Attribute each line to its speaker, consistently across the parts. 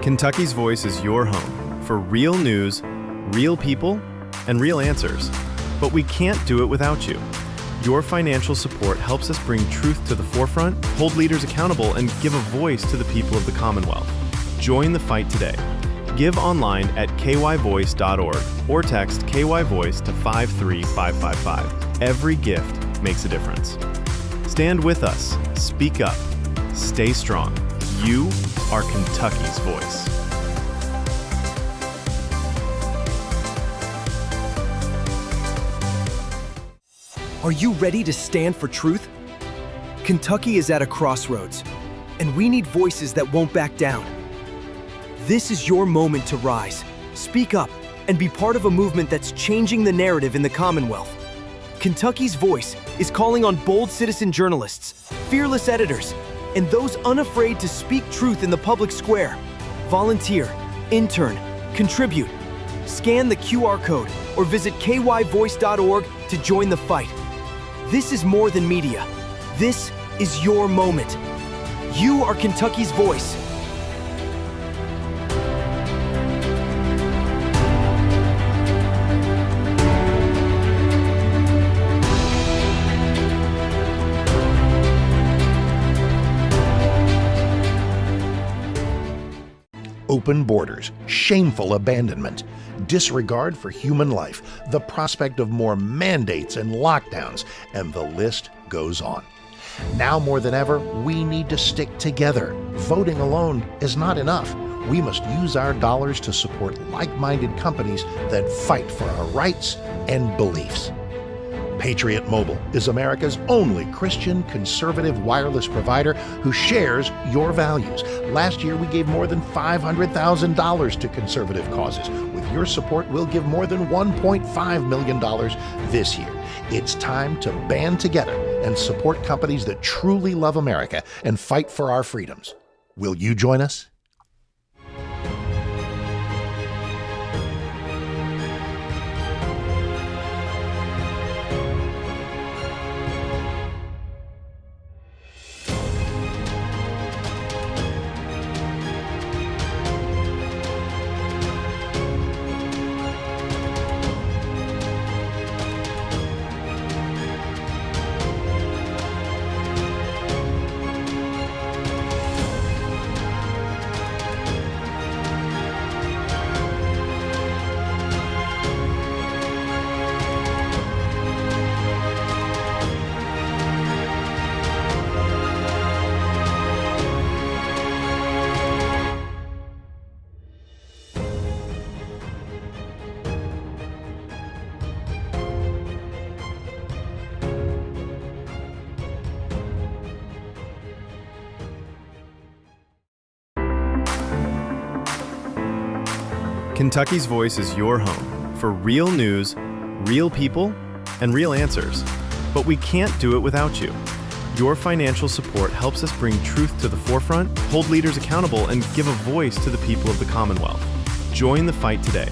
Speaker 1: Kentucky's Voice is your home for real news, real people, and real answers. But we can't do it without you. Your financial support helps us bring truth to the forefront, hold leaders accountable, and give a voice to the people of the Commonwealth. Join the fight today. Give online at kyvoice.org or text KYVoice to 53555. Every gift makes a difference. Stand with us. Speak up. Stay strong. You are Kentucky's voice.
Speaker 2: Are you ready to stand for truth? Kentucky is at a crossroads, and we need voices that won't back down. This is your moment to rise, speak up, and be part of a movement that's changing the narrative in the Commonwealth. Kentucky's Voice is calling on bold citizen journalists, fearless editors, and those unafraid to speak truth in the public square. Volunteer, intern, contribute. Scan the QR code or visit kyvoice.org to join the fight. This is more than media. This is your moment. You are Kentucky's voice.
Speaker 3: Open borders, shameful abandonment, disregard for human life, the prospect of more mandates and lockdowns, and the list goes on. Now more than ever, we need to stick together. Voting alone is not enough. We must use our dollars to support like-minded companies that fight for our rights and beliefs. Patriot Mobile is America's only Christian conservative wireless provider who shares your values. Last year, we gave more than $500,000 to conservative causes. With your support, we'll give more than $1.5 million this year. It's time to band together and support companies that truly love America and fight for our freedoms. Will you join us?
Speaker 1: Kentucky's Voice is your home for real news, real people, and real answers. But we can't do it without you. Your financial support helps us bring truth to the forefront, hold leaders accountable, and give a voice to the people of the Commonwealth. Join the fight today.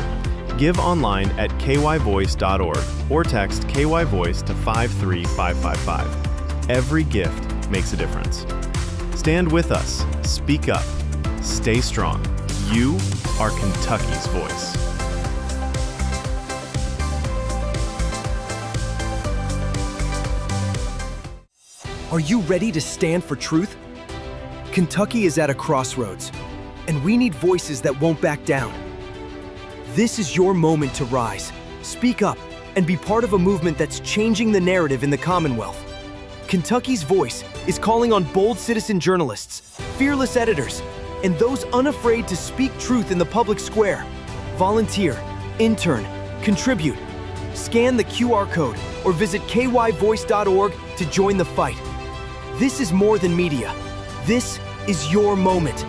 Speaker 1: Give online at kyvoice.org or text KYVoice to 53555. Every gift makes a difference. Stand with us. Speak up. Stay strong. You are Kentucky's voice.
Speaker 2: Are you ready to stand for truth? Kentucky is at a crossroads, and we need voices that won't back down. This is your moment to rise, speak up, and be part of a movement that's changing the narrative in the Commonwealth. Kentucky's Voice is calling on bold citizen journalists, fearless editors, and those unafraid to speak truth in the public square. Volunteer, intern, contribute. Scan the QR code or visit kyvoice.org to join the fight. This is more than media. This is your moment.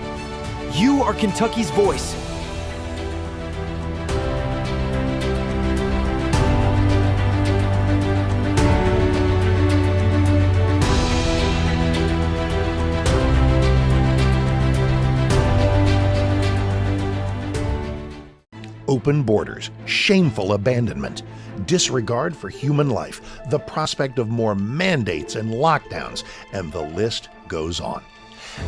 Speaker 2: You are Kentucky's voice.
Speaker 3: Open borders, shameful abandonment, disregard for human life, the prospect of more mandates and lockdowns, and the list goes on.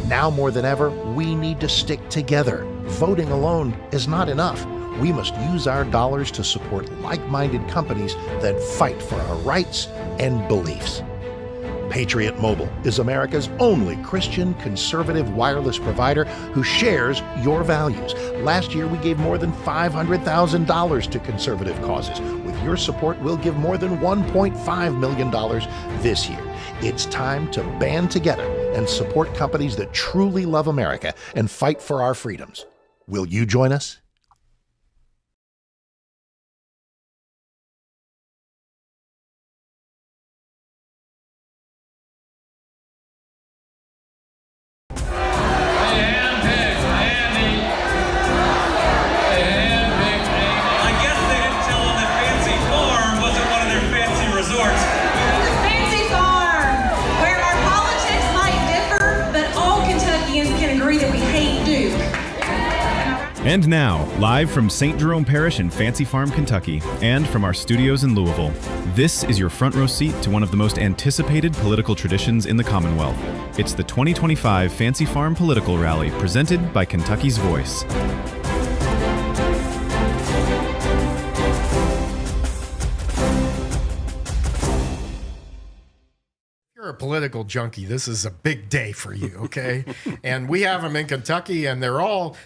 Speaker 3: Now more than ever, we need to stick together. Voting alone is not enough. We must use our dollars to support like-minded companies that fight for our rights and beliefs. Patriot Mobile is America's only Christian conservative wireless provider who shares your values. Last year, we gave more than $500,000 to conservative causes. With your support, we'll give more than $1.5 million this year. It's time to band together and support companies that truly love America and fight for our freedoms. Will you join us?
Speaker 1: And now, live from St. Jerome Parish in Fancy Farm, Kentucky, and from our studios in Louisville, this is your front row seat to one of the most anticipated political traditions in the Commonwealth. It's the 2025 Fancy Farm Political Rally, presented by Kentucky's Voice.
Speaker 4: You're a political junkie. This is a big day for you, okay? And we have them in Kentucky, and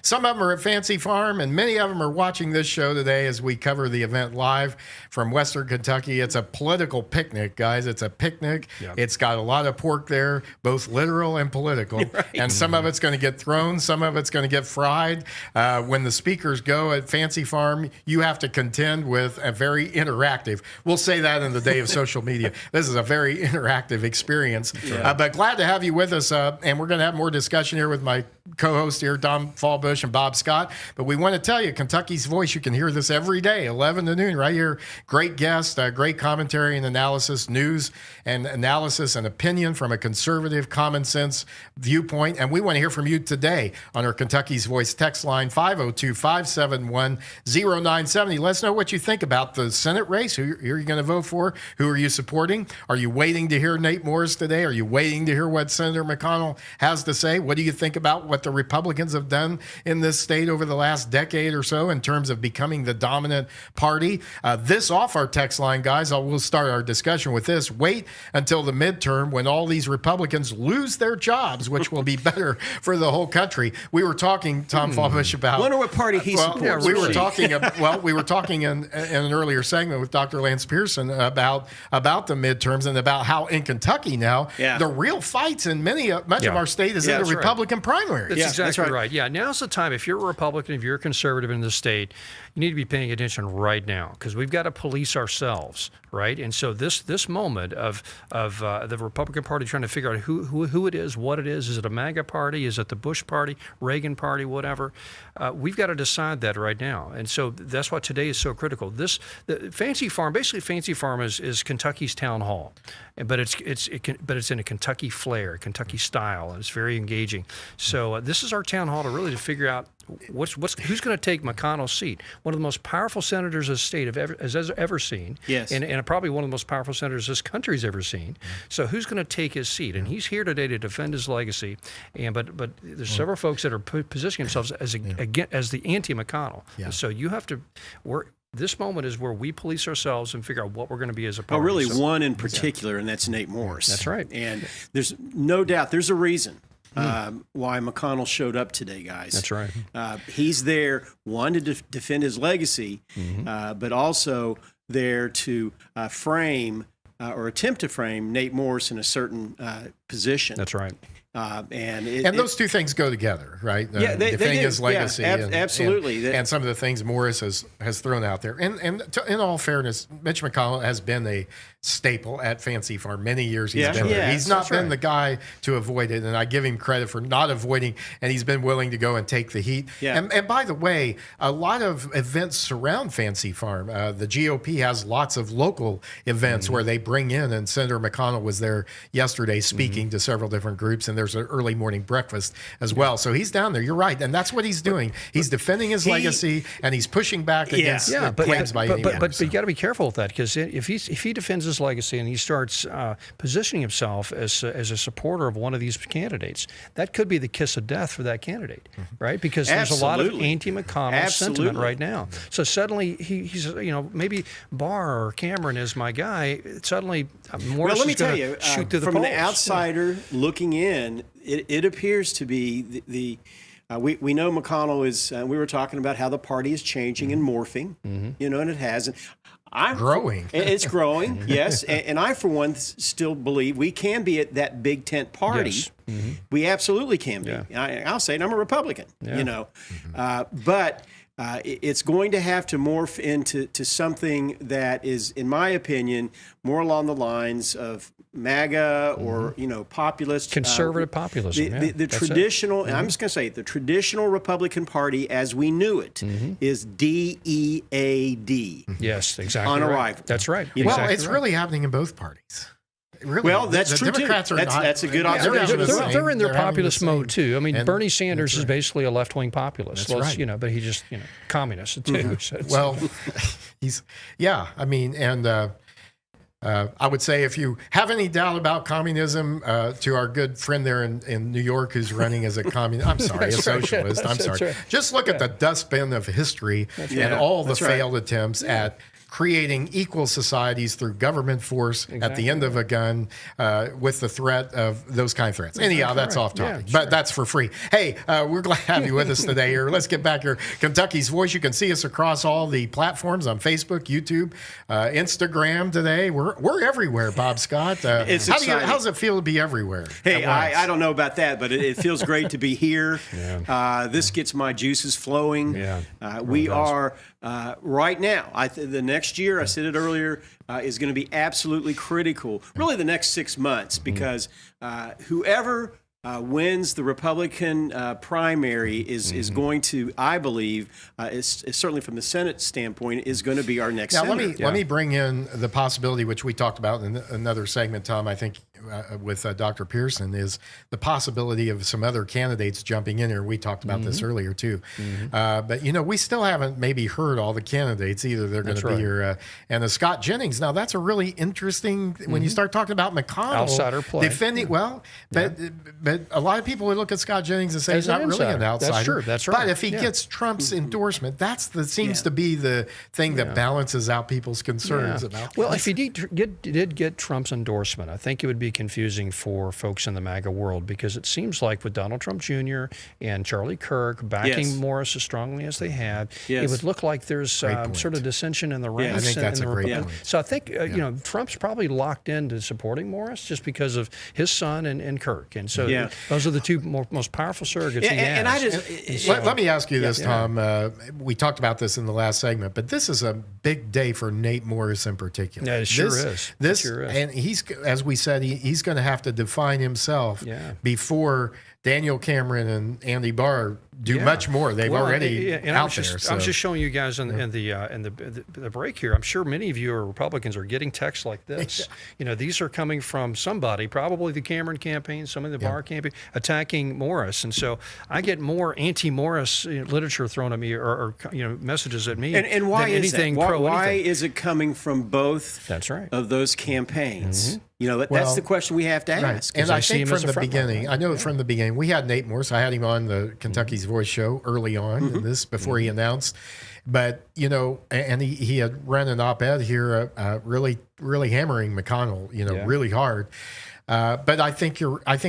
Speaker 4: some of them are at Fancy Farm, and many of them are watching this show today as we cover the event live from Western Kentucky. It's a political picnic, guys. It's a picnic. Yep. It's got a lot of pork there, both literal and political. Right. And some of it's going to get thrown, some of it's going to get fried. When the speakers go at Fancy Farm, you have to contend with a very interactive, we'll say that in the day of social media. This is a very interactive experience. Yeah. But glad to have you with us, and we're going to have more discussion here with my co-host here, Tom Fallbush and Bob Scott. But we want to tell you, Kentucky's Voice, you can hear this every day, 11 to noon, right here. Great guest, great commentary and analysis, news and analysis and opinion from a conservative, common sense viewpoint. And we want to hear from you today on our Kentucky's Voice text line, 502-571-0970. Let us know what you think about the Senate race. Who are you going to vote for? Who are you supporting? Are you waiting to hear Nate Morris today? Are you waiting to hear what Senator McConnell has to say? What do you think about what the Republicans have done in this state over the last decade or so in terms of becoming the dominant party? This off our text line, guys. We'll start our discussion with this. Wait until the midterm when all these Republicans lose their jobs, which will be better for the whole country. We were talking, Tom Fallbush, about...
Speaker 5: Wonder what party he supports.
Speaker 4: We were talking in an earlier segment with Dr. Lance Pearson about the midterms and about how in Kentucky now, the real fights in much of our state is in the Republican primary.
Speaker 6: That's exactly right. Yeah, now's the time. If you're a Republican, if you're a conservative in the state, you need to be paying attention right now because we've got to police ourselves, right? And so this moment of the Republican Party trying to figure out who it is, what it is it a MAGA party? Is it the Bush party, Reagan party, whatever? We've got to decide that right now. And so that's why today is so critical. The Fancy Farm is Kentucky's town hall, but it's in a Kentucky flair, Kentucky style, and it's very engaging. So this is our town hall to figure out who's going to take McConnell's seat, one of the most powerful senators the state has ever seen,
Speaker 5: yes,
Speaker 6: and probably one of the most powerful senators this country's ever seen. So who's going to take his seat? And he's here today to defend his legacy. But there's several folks that are positioning themselves as the anti-McConnell. Yeah. So you have to work. This moment is where we police ourselves and figure out what we're going to be as a party.
Speaker 5: Oh, really, one in particular, and that's Nate Morris.
Speaker 6: That's right.
Speaker 5: And there's no doubt there's a reason why McConnell showed up today, guys.
Speaker 6: That's right.
Speaker 5: He's there, one, to defend his legacy, but also there to frame or attempt to frame Nate Morris in a certain position.
Speaker 6: That's right.
Speaker 5: And
Speaker 4: those two things go together, right?
Speaker 5: Defending
Speaker 4: his legacy,
Speaker 5: absolutely,
Speaker 4: and some of the things Morris has thrown out there. And in all fairness, Mitch McConnell has been a staple at Fancy Farm many years. He's been there. He's not been the guy to avoid it, and I give him credit for not avoiding. And he's been willing to go and take the heat. Yeah. And by the way, a lot of events surround Fancy Farm. The GOP has lots of local events where they bring in, and Senator McConnell was there yesterday speaking to several different groups, and there's there's an early morning breakfast as well. So he's down there. You're right, and that's what he's doing. He's defending his legacy, and he's pushing back against claims by anyone.
Speaker 6: But you got to be careful with that, because if he defends his legacy and he starts positioning himself as a supporter of one of these candidates, that could be the kiss of death for that candidate, right? Because there's a lot of anti-McConnell sentiment right now. So suddenly he's maybe Barr or Cameron is my guy. Suddenly Morris is going to shoot through the polls.
Speaker 5: From an outsider looking in, it appears to be we know McConnell is. We were talking about how the party is changing and morphing, and it has. And I'm
Speaker 4: growing.
Speaker 5: It's growing, yes. And I, for one, still believe we can be at that big tent party.
Speaker 6: Yes.
Speaker 5: We absolutely can be.
Speaker 6: Yeah.
Speaker 5: I'll say it, I'm a Republican, but it's going to have to morph into something that is, in my opinion, more along the lines of MAGA or populist,
Speaker 6: conservative populism.
Speaker 5: The traditional, and I'm just going to say, the traditional Republican Party as we knew it is DEAD.
Speaker 6: Yes, exactly.
Speaker 5: On
Speaker 6: right.
Speaker 5: arrival.
Speaker 6: That's right.
Speaker 4: Well,
Speaker 6: Exactly
Speaker 4: it's really happening in both parties. Really,
Speaker 5: well, that's
Speaker 4: the
Speaker 5: true
Speaker 4: Democrats
Speaker 5: too.
Speaker 4: are not,
Speaker 5: That's a good
Speaker 4: they're
Speaker 5: observation.
Speaker 6: They're in their
Speaker 4: having
Speaker 6: populist
Speaker 4: the same.
Speaker 6: mode too. I mean,
Speaker 4: And
Speaker 6: Bernie Sanders is basically a left-wing populist.
Speaker 4: That's right.
Speaker 6: But he just communist too. So
Speaker 4: Well, I mean, and I would say if you have any doubt about communism, to our good friend there in New York who's running as a communist, I'm sorry, a socialist, I'm sorry.
Speaker 6: right.
Speaker 4: Just look at the dustbin of history and all the failed attempts at creating equal societies through government force at the end of a gun with the threat of those kind of threats. Anyhow, that's off topic, but that's for free. Hey, we're glad to have you with us today here. Let's get back here. Kentucky's Voice. You can see us across all the platforms on Facebook, YouTube, Instagram today. We're everywhere, Bob Scott.
Speaker 5: It's exciting.
Speaker 4: How does it feel to be everywhere?
Speaker 5: Hey, I don't know about that, but it feels great to be here. This gets my juices flowing. We are right now. The next year, I said it earlier, is going to be absolutely critical. Really, the next 6 months, because whoever wins the Republican primary is going to, I believe, is certainly from the Senate standpoint, is going to be our next senator.
Speaker 4: Let me bring in the possibility, which we talked about in another segment, Tom, I think, with Dr. Pearson, is the possibility of some other candidates jumping in here. We talked about this earlier, too. But, we still haven't maybe heard all the candidates either. They're going to be here. And the Scott Jennings, now that's a really interesting, when you start talking about McConnell.
Speaker 6: Outsider play.
Speaker 4: Defending, but a lot of people would look at Scott Jennings and say he's not really an outsider.
Speaker 6: That's true. That's right.
Speaker 4: But if he gets Trump's endorsement, seems to be the thing that balances out people's concerns about.
Speaker 6: Well, if he did get Trump's endorsement, I think it would be confusing for folks in the MAGA world, because it seems like with Donald Trump Jr. and Charlie Kirk backing Morris as strongly as they have, it would look like there's sort of dissension in the ranks.
Speaker 4: I think that's a great point.
Speaker 6: So I think Trump's probably locked into supporting Morris just because of his son and Kirk, and so those are the two most powerful surrogates he has.
Speaker 5: And I just
Speaker 4: let me ask you this, Tom. We talked about this in the last segment, but this is a big day for Nate Morris in particular.
Speaker 6: Yeah, it sure is.
Speaker 4: And he's, as we said, he's going to have to define himself before Daniel Cameron and Andy Barr do much more. They've already out
Speaker 6: I was just showing you guys in the break here. I'm sure many of you are Republicans are getting texts like this. These are coming from somebody, probably the Cameron campaign, some of the Barr campaign, attacking Morris, and so I get more anti-Morris literature thrown at me, or messages at me.
Speaker 5: And why
Speaker 6: than
Speaker 5: is
Speaker 6: anything
Speaker 5: that?
Speaker 6: pro
Speaker 5: Why
Speaker 6: anything.
Speaker 5: is it coming from both?
Speaker 6: That's right.
Speaker 5: Of those campaigns? That's the question we have to ask.
Speaker 4: And I
Speaker 6: see
Speaker 4: think
Speaker 6: him as
Speaker 4: from
Speaker 6: a
Speaker 4: the
Speaker 6: front
Speaker 4: beginning,
Speaker 6: runner.
Speaker 4: I know from the beginning, we had Nate Morris. I had him on the Kentucky's Voice show early on in this before he announced. But, and he had run an op-ed here really, really hammering McConnell, really hard. But I think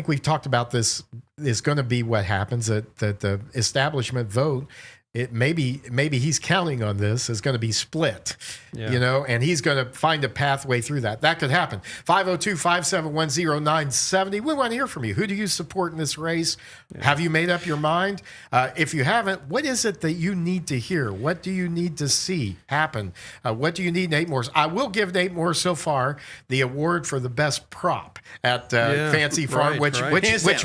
Speaker 4: we've talked about this is going to be what happens, that the establishment vote, it maybe he's counting on this is going to be split, and he's going to find a pathway through that. That could happen. 502-571-0970. We want to hear from you. Who do you support in this race? Have you made up your mind? If you haven't, what is it that you need to hear? What do you need to see happen? What do you need Nate Morris? I will give Nate Morris so far the award for the best prop at Fancy Farm, which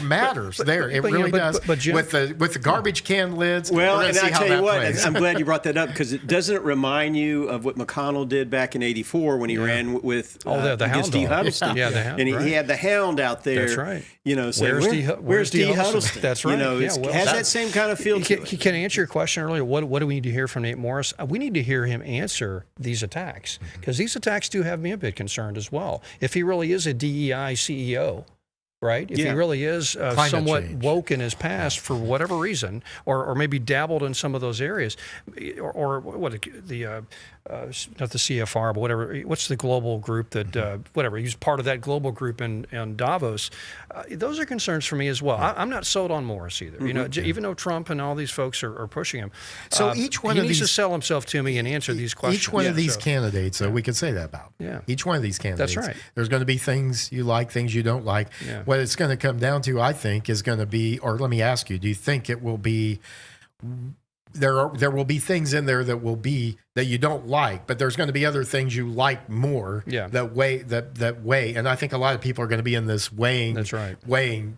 Speaker 4: matters there. It really does.
Speaker 6: But Jim,
Speaker 4: with the garbage can lids.
Speaker 5: Well,
Speaker 4: we're going to see how
Speaker 5: tell
Speaker 4: that
Speaker 5: you what,
Speaker 4: plays.
Speaker 5: I'm glad you brought that up because it doesn't remind you of what McConnell did back in '84 when he ran with
Speaker 6: the
Speaker 5: against
Speaker 6: hound
Speaker 5: D.
Speaker 6: dog.
Speaker 5: Huddleston.
Speaker 6: Yeah, the hound,
Speaker 5: and he
Speaker 6: right.
Speaker 5: had the hound out there.
Speaker 6: That's right.
Speaker 5: You know, saying,
Speaker 6: Where's D. Huddleston?
Speaker 5: Huddleston?
Speaker 6: That's right.
Speaker 5: You know,
Speaker 6: Yeah,
Speaker 5: has that same kind of feel to it.
Speaker 6: Can I answer your question earlier? What do we need to hear from Nate Morris? We need to hear him answer these attacks because these attacks do have me a bit concerned as well. If he really is a DEI CEO, right? If he really is somewhat
Speaker 4: change.
Speaker 6: woke in his past for whatever reason, or maybe dabbled in some of those areas, or what the not the CFR, but whatever. What's the global group that whatever? He's part of that global group in Davos. Those are concerns for me as well. I'm not sold on Morris either. You know, even though Trump and all these folks are pushing him.
Speaker 4: So each one
Speaker 6: he
Speaker 4: of
Speaker 6: needs to
Speaker 4: these-
Speaker 6: sell himself to me and answer these questions.
Speaker 4: Each one of these
Speaker 6: So-
Speaker 4: candidates, we could say that about.
Speaker 6: Yeah.
Speaker 4: Each one of these candidates.
Speaker 6: right.
Speaker 4: There's going to be things you like, things you don't like.
Speaker 6: Yeah.
Speaker 4: What it's going to come down to, I think, is going to be, or let me ask you, do you think it will be, there will be things in there that you don't like, but there's going to be other things you like more.
Speaker 6: Yeah.
Speaker 4: That weigh, and I think a lot of people are going to be in this weighing.
Speaker 6: That's right.
Speaker 4: Weighing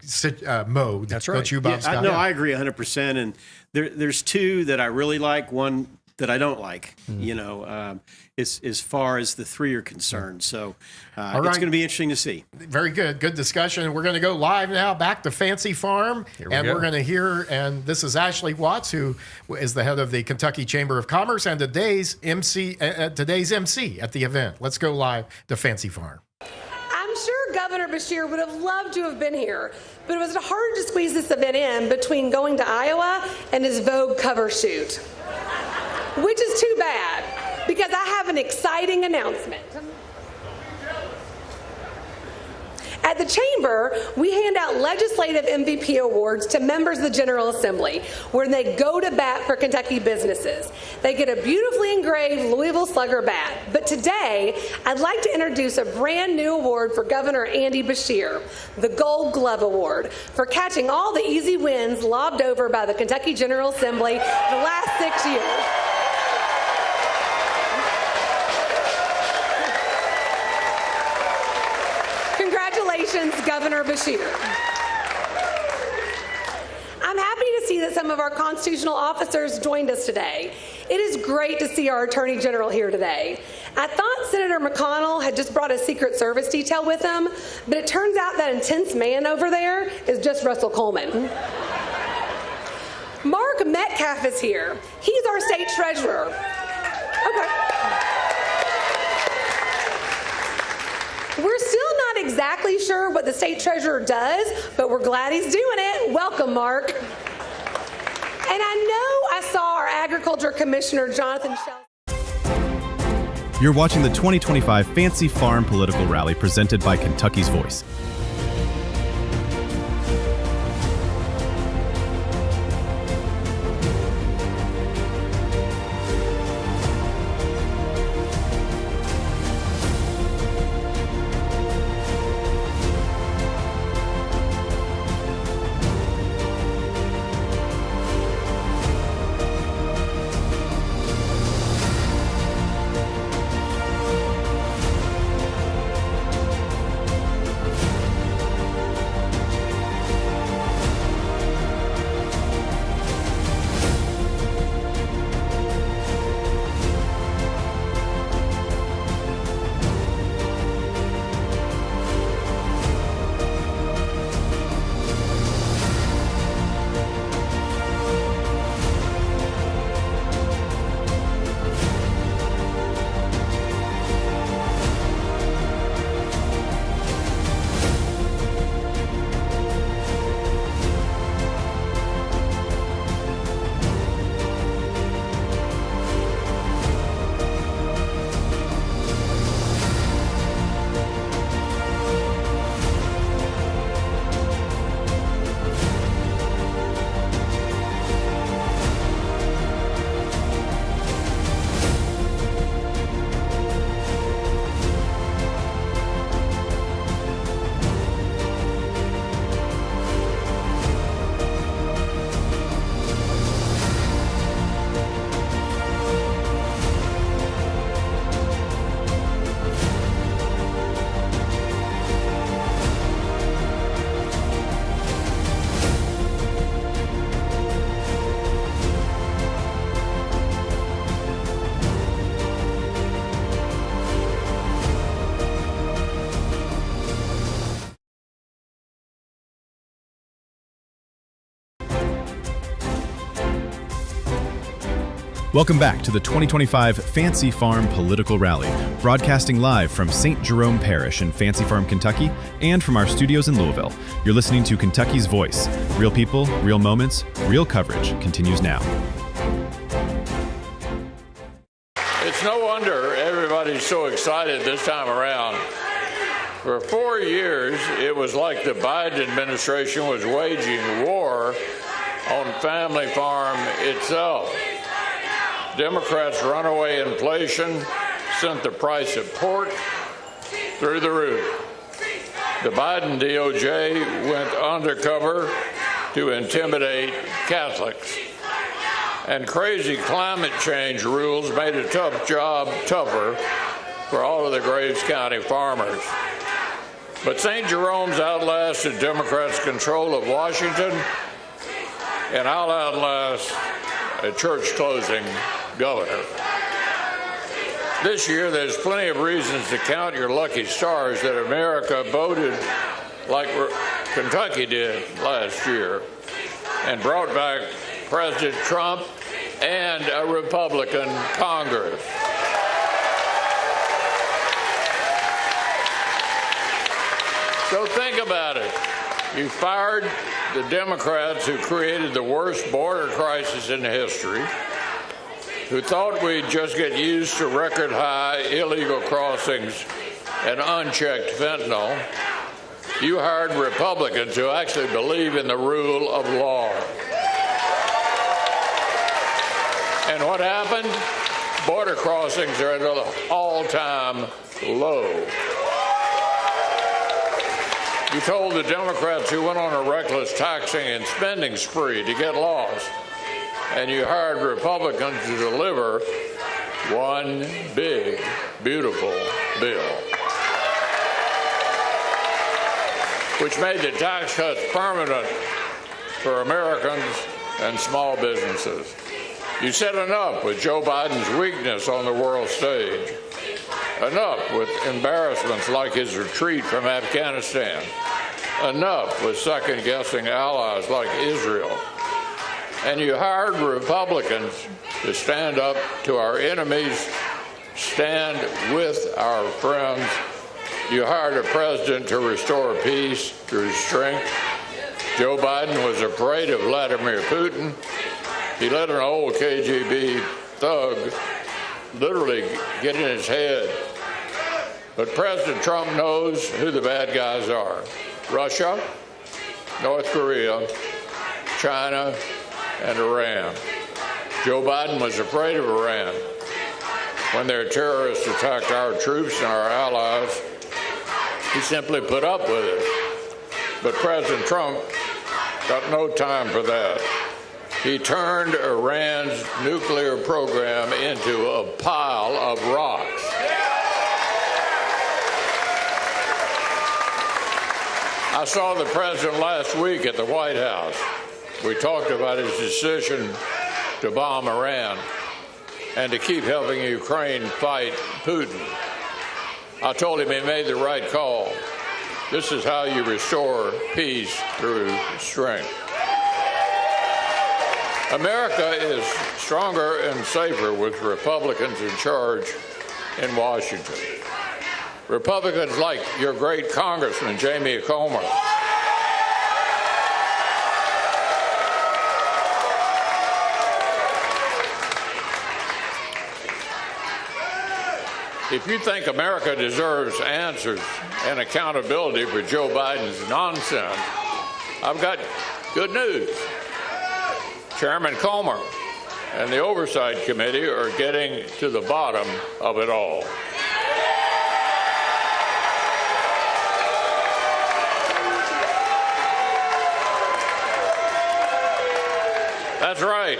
Speaker 4: mode.
Speaker 6: That's right.
Speaker 4: Don't you, Bob Scott?
Speaker 5: No, I agree 100%. And there's two that I really like, one that I don't like, you know, as far as the three are concerned. So it's going to be interesting to see.
Speaker 4: Very good. Good discussion. We're going to go live now back to Fancy Farm.
Speaker 6: Here we
Speaker 4: And
Speaker 6: go.
Speaker 4: we're going to hear, and this is Ashley Watts, who is the head of the Kentucky Chamber of Commerce and today's MC at the event. Let's go live to Fancy Farm.
Speaker 7: I'm sure Governor Beshear would have loved to have been here, but it was hard to squeeze this event in between going to Iowa and his Vogue cover shoot, which is too bad because I have an exciting announcement. At the Chamber, we hand out legislative MVP awards to members of the General Assembly, where they go to bat for Kentucky businesses. They get a beautifully engraved Louisville Slugger bat. But today, I'd like to introduce a brand new award for Governor Andy Beshear, the Gold Glove Award, for catching all the easy wins lobbed over by the Kentucky General Assembly the last 6 years. Congratulations, Governor Beshear. I'm happy to see that some of our constitutional officers joined us today. It is great to see our Attorney General here today. I thought Senator McConnell had just brought a Secret Service detail with him, but it turns out that intense man over there is just Russell Coleman. Mark Metcalf is here. He's our state treasurer. Okay. We're still not exactly sure what the state treasurer does, but we're glad he's doing it. Welcome, Mark. And I know I saw our agriculture commissioner, Jonathan Shell.
Speaker 1: You're watching the 2025 Fancy Farm Political Rally presented by Kentucky's Voice. Welcome back to the 2025 Fancy Farm Political Rally, broadcasting live from St. Jerome Parish in Fancy Farm, Kentucky, and from our studios in Louisville. You're listening to Kentucky's Voice. Real people, real moments, real coverage continues now.
Speaker 8: It's no wonder everybody's so excited this time around. For 4 years, it was like the Biden administration was waging war on family farm itself. Democrats' runaway inflation sent the price of pork through the roof. The Biden DOJ went undercover to intimidate Catholics. And crazy climate change rules made a tough job tougher for all of the Graves County farmers. But St. Jerome's outlasted Democrats' control of Washington, and I'll outlast a church-closing governor. This year, there's plenty of reasons to count your lucky stars that America voted like Kentucky did last year and brought back President Trump and a Republican Congress. So think about it. You fired the Democrats who created the worst border crisis in history, who thought we'd just get used to record high illegal crossings and unchecked fentanyl. You hired Republicans who actually believe in the rule of law. And what happened? Border crossings are at an all-time low. You told the Democrats who went on a reckless taxing and spending spree to get lost, and you hired Republicans to deliver one big, beautiful bill, which made the tax cuts permanent for Americans and small businesses. You said enough with Joe Biden's weakness on the world stage. Enough with embarrassments like his retreat from Afghanistan. Enough with second-guessing allies like Israel. And you hired Republicans to stand up to our enemies, stand with our friends. You hired a president to restore peace through strength. Joe Biden was afraid of Vladimir Putin. He let an old KGB thug literally get in his head. But President Trump knows who the bad guys are. Russia, North Korea, China, and Iran. Joe Biden was afraid of Iran when their terrorists attacked our troops and our allies. He simply put up with it. But President Trump got no time for that. He turned Iran's nuclear program into a pile of rocks. I saw the president last week at the White House. We talked about his decision to bomb Iran and to keep helping Ukraine fight Putin. I told him he made the right call. This is how you restore peace through strength. America is stronger and safer with Republicans in charge in Washington. Republicans like your great Congressman, Jamie Comer. If you think America deserves answers and accountability for Joe Biden's nonsense, I've got good news. Chairman Comer and the Oversight Committee are getting to the bottom of it all. That's right.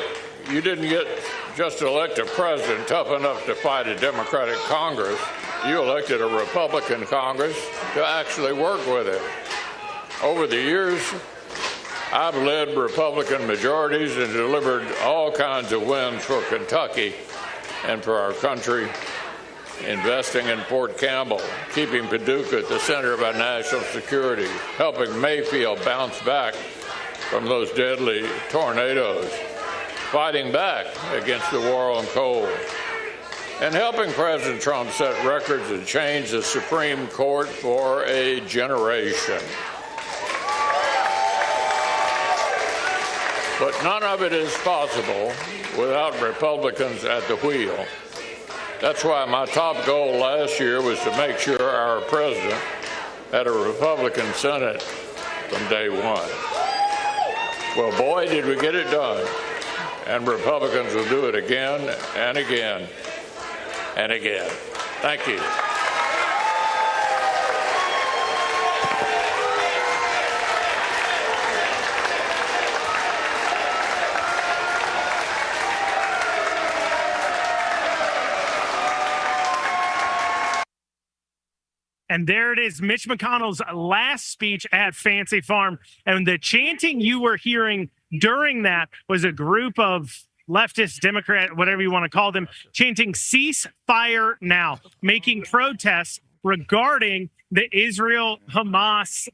Speaker 8: You didn't just elect a president tough enough to fight a Democratic Congress. You elected a Republican Congress to actually work with it. Over the years, I've led Republican majorities and delivered all kinds of wins for Kentucky and for our country, investing in Fort Campbell, keeping Paducah at the center of our national security, helping Mayfield bounce back from those deadly tornadoes, fighting back against the war on coal, and helping President Trump set records and change the Supreme Court for a generation. But none of it is possible without Republicans at the wheel. That's why my top goal last year was to make sure our president had a Republican Senate from day one. Well, boy, did we get it done. And Republicans will do it again and again and again. Thank you.
Speaker 9: And there it is, Mitch McConnell's last speech at Fancy Farm. And the chanting you were hearing during that was a group of leftist, Democrat, whatever you want to call them, chanting "Cease fire now," making protests regarding the Israel-Hamas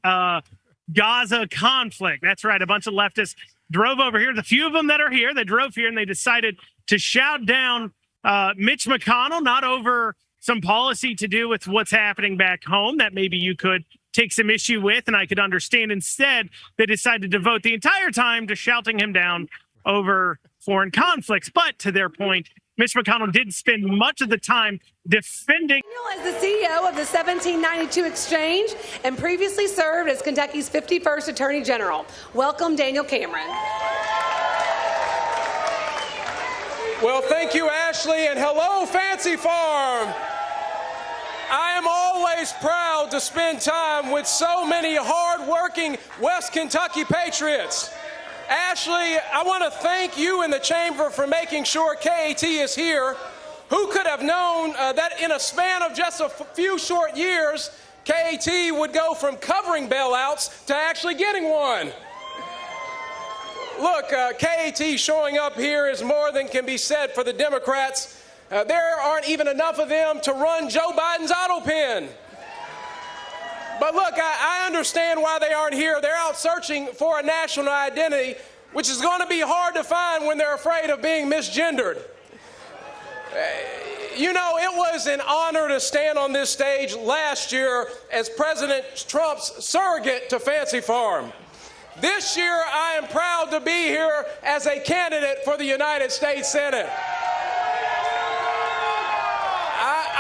Speaker 9: Gaza conflict. That's right. A bunch of leftists drove over here. The few of them that are here, they drove here and they decided to shout down Mitch McConnell, not over some policy to do with what's happening back home that maybe you could take some issue with and I could understand. Instead, they decided to devote the entire time to shouting him down over foreign conflicts. But to their point, Mitch McConnell did spend much of the time defending.
Speaker 7: As the CEO of the 1792 Exchange and previously served as Kentucky's 51st Attorney General. Welcome, Daniel Cameron.
Speaker 10: Well, thank you, Ashley, and hello, Fancy Farm. I am always proud to spend time with so many hard-working West Kentucky patriots. Ashley, I want to thank you and the Chamber for making sure KAT is here. Who could have known that in a span of just a few short years, KAT would go from covering bailouts to actually getting one? Look, KAT showing up here is more than can be said for the Democrats. There aren't even enough of them to run Joe Biden's auto pen. But look, I understand why they aren't here. They're out searching for a national identity, which is going to be hard to find when they're afraid of being misgendered. You know, it was an honor to stand on this stage last year as President Trump's surrogate to Fancy Farm. This year, I am proud to be here as a candidate for the United States Senate.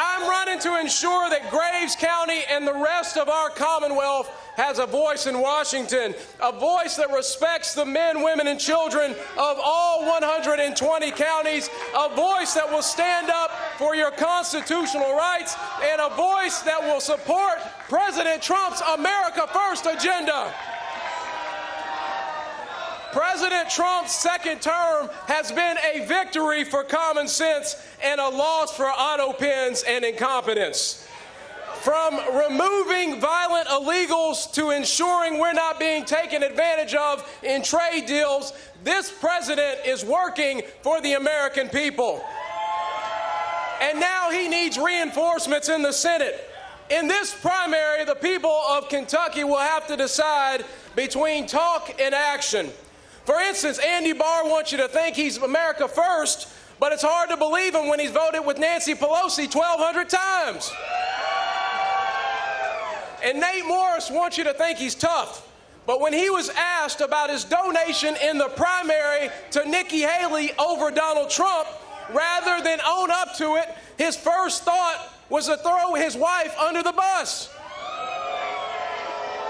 Speaker 10: I'm running to ensure that Graves County and the rest of our Commonwealth has a voice in Washington, a voice that respects the men, women, and children of all 120 counties, a voice that will stand up for your constitutional rights, and a voice that will support President Trump's America First agenda. President Trump's second term has been a victory for common sense and a loss for auto pens and incompetence. From removing violent illegals to ensuring we're not being taken advantage of in trade deals, this president is working for the American people. And now he needs reinforcements in the Senate. In this primary, the people of Kentucky will have to decide between talk and action. For instance, Andy Barr wants you to think he's America First, but it's hard to believe him when he's voted with Nancy Pelosi 1,200 times. And Nate Morris wants you to think he's tough, but when he was asked about his donation in the primary to Nikki Haley over Donald Trump, rather than own up to it, his first thought was to throw his wife under the bus.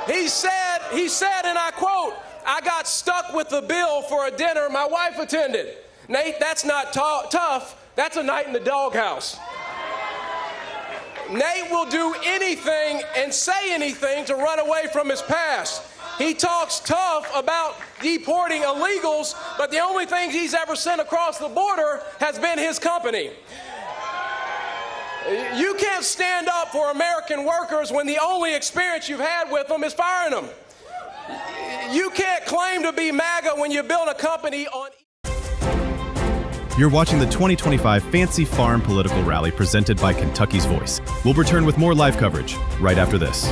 Speaker 10: He said, and I quote, "I got stuck with the bill for a dinner my wife attended." Nate, that's not tough. That's a night in the doghouse. Nate will do anything and say anything to run away from his past. He talks tough about deporting illegals, but the only thing he's ever sent across the border has been his company. You can't stand up for American workers when the only experience you've had with them is firing them. You can't claim to be MAGA when you build a company on...
Speaker 1: You're watching the 2025 Fancy Farm Political Rally presented by Kentucky's Voice. We'll return with more live coverage right after this.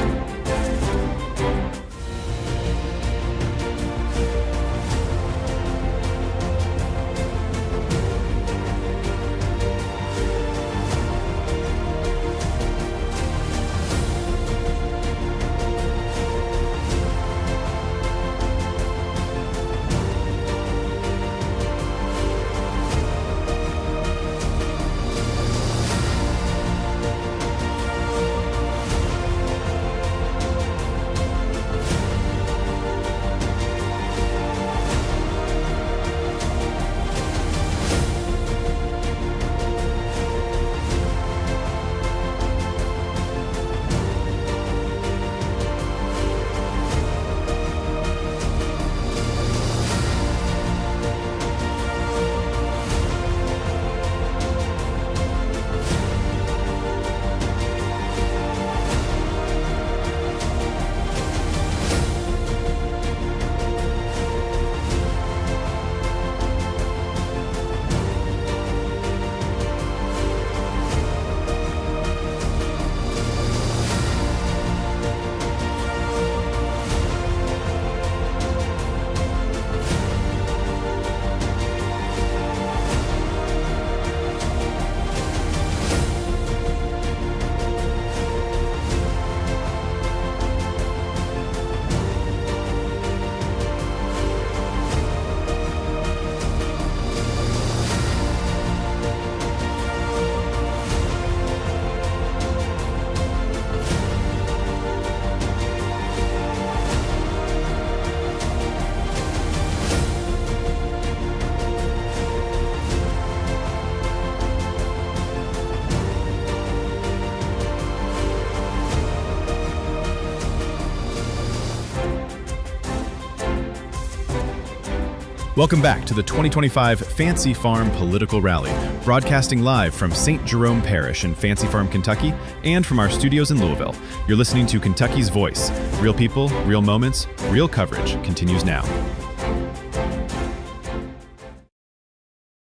Speaker 1: Welcome back to the 2025 Fancy Farm Political Rally, broadcasting live from St. Jerome Parish in Fancy Farm, Kentucky, and from our studios in Louisville. You're listening to Kentucky's Voice. Real people, real moments, real coverage continues now.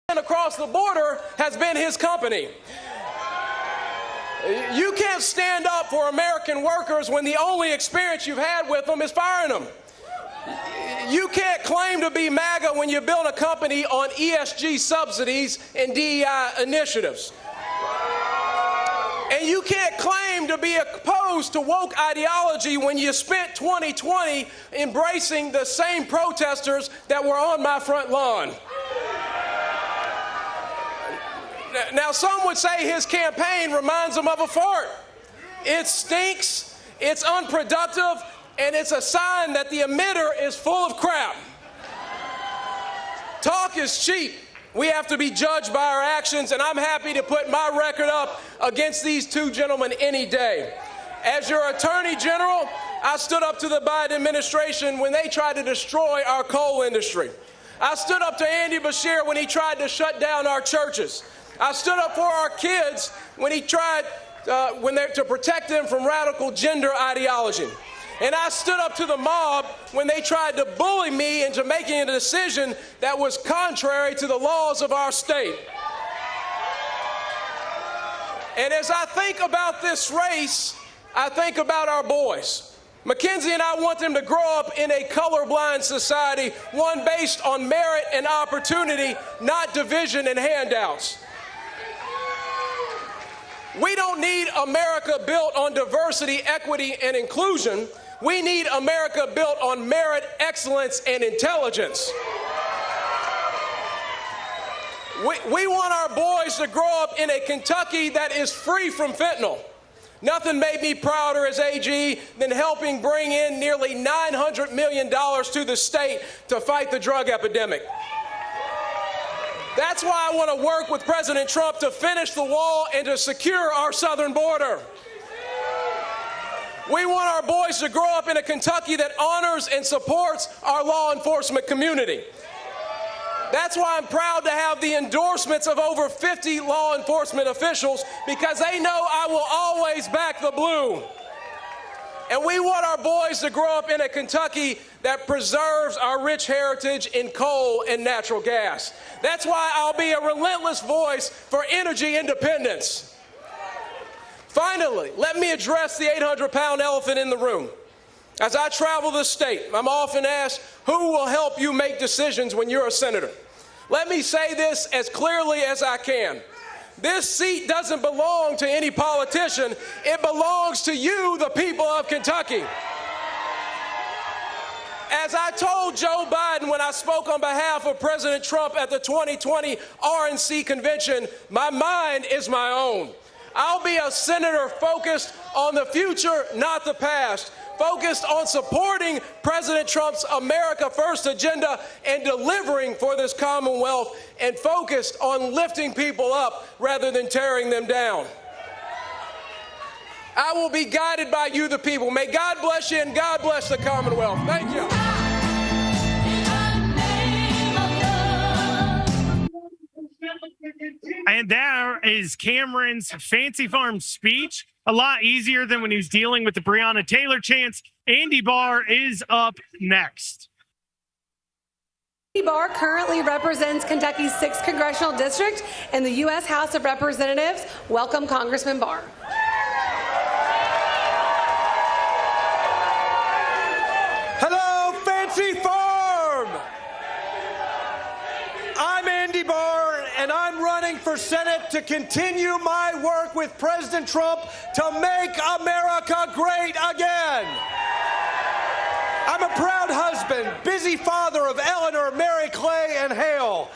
Speaker 10: Across the border has been his company. You can't stand up for American workers when the only experience you've had with them is firing them. You can't claim to be MAGA when you build a company on ESG subsidies and DEI initiatives. And you can't claim to be opposed to woke ideology when you spent 2020 embracing the same protesters that were on my front lawn. Now, some would say his campaign reminds him of a fart. It stinks, it's unproductive, and it's a sign that the emitter is full of crap. Talk is cheap. We have to be judged by our actions, and I'm happy to put my record up against these two gentlemen any day. As your Attorney General, I stood up to the Biden administration when they tried to destroy our coal industry. I stood up to Andy Beshear when he tried to shut down our churches. I stood up for our kids when he tried to protect them from radical gender ideology. And I stood up to the mob when they tried to bully me into making a decision that was contrary to the laws of our state. And as I think about this race, I think about our boys. Mackenzie and I want them to grow up in a colorblind society, one based on merit and opportunity, not division and handouts. We don't need America built on diversity, equity, and inclusion. We need America built on merit, excellence, and intelligence. We want our boys to grow up in a Kentucky that is free from fentanyl. Nothing made me prouder as AG than helping bring in nearly $900 million to the state to fight the drug epidemic. That's why I want to work with President Trump to finish the wall and to secure our southern border. We want our boys to grow up in a Kentucky that honors and supports our law enforcement community. That's why I'm proud to have the endorsements of over 50 law enforcement officials, because they know I will always back the blue. And we want our boys to grow up in a Kentucky that preserves our rich heritage in coal and natural gas. That's why I'll be a relentless voice for energy independence. Finally, let me address the 800-pound elephant in the room. As I travel the state, I'm often asked, who will help you make decisions when you're a senator? Let me say this as clearly as I can. This seat doesn't belong to any politician. It belongs to you, the people of Kentucky. As I told Joe Biden when I spoke on behalf of President Trump at the 2020 RNC convention, my mind is my own. I'll be a senator focused on the future, not the past, focused on supporting President Trump's America First agenda and delivering for this Commonwealth, and focused on lifting people up rather than tearing them down. I will be guided by you, the people. May God bless you and God bless the Commonwealth. Thank you.
Speaker 9: And there is Cameron's Fancy Farm speech. A lot easier than when he was dealing with the Breonna Taylor chants. Andy Barr is up next.
Speaker 7: Andy Barr currently represents Kentucky's 6th Congressional District in the U.S. House of Representatives. Welcome, Congressman Barr.
Speaker 11: Hello, Fancy Farm! I'm Andy Barr, and I'm running for Senate to continue my work with President Trump to make America great again. I'm a proud husband, busy father of Eleanor, Mary Clay, and Hale,